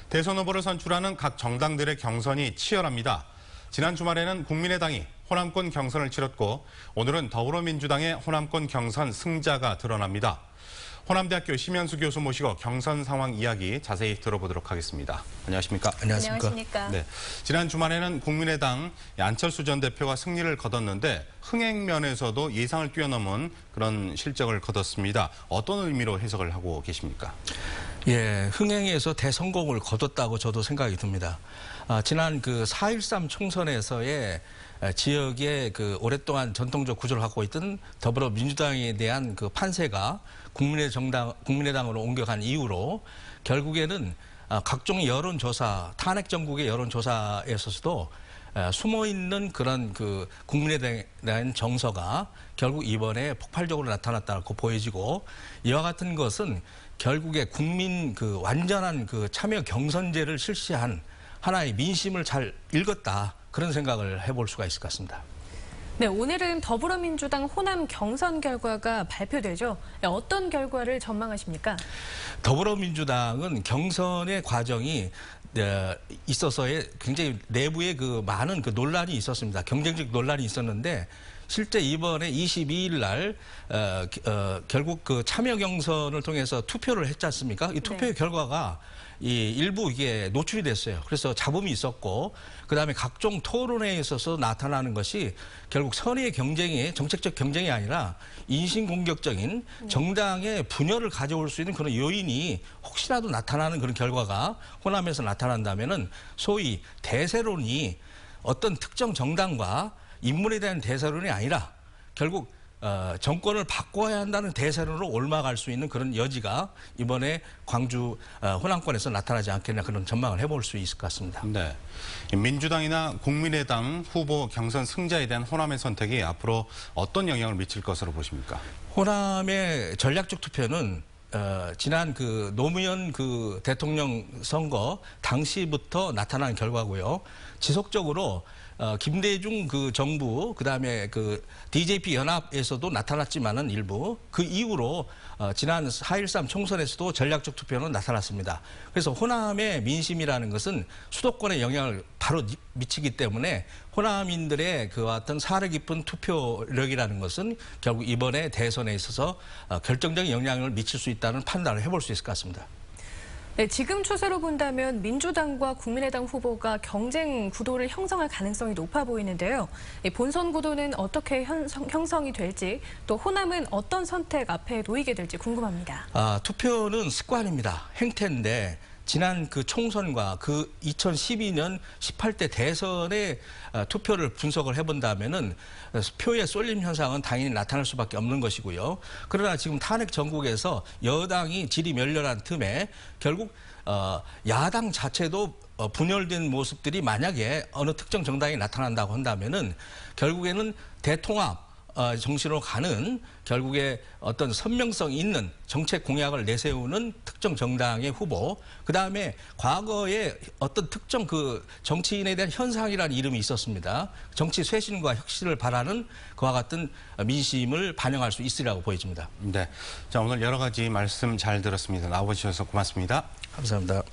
대선 후보를 선출하는 각 정당들의 경선이 치열합니다. 지난 주말에는 국민의당이 호남권 경선을 치렀고 오늘은 더불어민주당의 호남권 경선 승자가 드러납니다. 호남대학교 심현수 교수 모시고 경선 상황 이야기 자세히 들어보도록 하겠습니다. 안녕하십니까? 안녕하십니까? 네, 지난 주말에는 국민의당 안철수 전 대표가 승리를 거뒀는데 흥행면에서도 예상을 뛰어넘은 그런 실적을 거뒀습니다. 어떤 의미로 해석을 하고 계십니까? 예, 흥행에서 대성공을 거뒀다고 저도 생각이 듭니다. 지난 그 4.13 총선에서의 지역의 그 오랫동안 전통적 구조를 갖고 있던 더불어민주당에 대한 그 판세가 국민의당으로 옮겨간 이후로 결국에는 각종 여론조사, 탄핵 정국의 여론조사에 있어서도 숨어있는 그런 그 국민의당에 대한 정서가 결국 이번에 폭발적으로 나타났다고 보여지고, 이와 같은 것은 결국에 국민 그 완전한 그 참여 경선제를 실시한 하나의 민심을 잘 읽었다, 그런 생각을 해볼 수가 있을 것 같습니다. 네, 오늘은 더불어민주당 호남 경선 결과가 발표되죠. 어떤 결과를 전망하십니까? 더불어민주당은 경선의 과정이 있어서의 굉장히 내부에 그 많은 그 논란이 있었습니다. 경쟁적 논란이 있었는데 실제 이번에 22일 날 결국 그 참여 경선을 통해서 투표를 했지 않습니까? 이 투표의 결과가 일부 이게 노출이 됐어요. 그래서 잡음이 있었고, 그다음에 각종 토론회에 있어서 나타나는 것이 결국 선의의 경쟁이, 정책적 경쟁이 아니라 인신공격적인 정당의 분열을 가져올 수 있는 그런 요인이 혹시라도 나타나는 그런 결과가 호남에서 나타난다면은 소위 대세론이 어떤 특정 정당과 인물에 대한 대세론이 아니라 결국 정권을 바꿔야 한다는 대세론으로 옮아갈 수 있는 그런 여지가 이번에 광주 호남권에서 나타나지 않겠나, 그런 전망을 해볼 수 있을 것 같습니다. 네, 민주당이나 국민의당 후보 경선 승자에 대한 호남의 선택이 앞으로 어떤 영향을 미칠 것으로 보십니까? 호남의 전략적 투표는 지난 그 노무현 그 대통령 선거 당시부터 나타난 결과고요. 지속적으로 김대중 그 정부, 그다음에 그 DJP 연합에서도 나타났지만은 일부 그 이후로 지난 4.13 총선에서도 전략적 투표는 나타났습니다. 그래서 호남의 민심이라는 것은 수도권에 영향을 바로 미치기 때문에 호남인들의 그 어떤 사려 깊은 투표력이라는 것은 결국 이번에 대선에 있어서 결정적인 영향을 미칠 수 있다는 판단을 해볼 수 있을 것 같습니다. 네, 지금 추세로 본다면 민주당과 국민의당 후보가 경쟁 구도를 형성할 가능성이 높아 보이는데요. 본선 구도는 어떻게 형성이 될지, 또 호남은 어떤 선택 앞에 놓이게 될지 궁금합니다. 투표는 습관입니다. 행태인데 지난 그 총선과 그 2012년 18대 대선의 투표를 분석을 해본다면은 표의 쏠림 현상은 당연히 나타날 수밖에 없는 것이고요. 그러나 지금 탄핵 전국에서 여당이 질이 멸렬한 틈에 결국 야당 자체도 분열된 모습들이 만약에 어느 특정 정당이 나타난다고 한다면은 결국에는 대통합 정신으로 가는, 결국에 어떤 선명성 있는 정책 공약을 내세우는 특정 정당의 후보, 그다음에 과거에 어떤 특정 그 정치인에 대한 현상이라는 이름이 있었습니다. 정치 쇄신과 혁신을 바라는 그와 같은 민심을 반영할 수 있으리라고 보여집니다. 네, 자, 오늘 여러 가지 말씀 잘 들었습니다. 나와주셔서 고맙습니다. 감사합니다.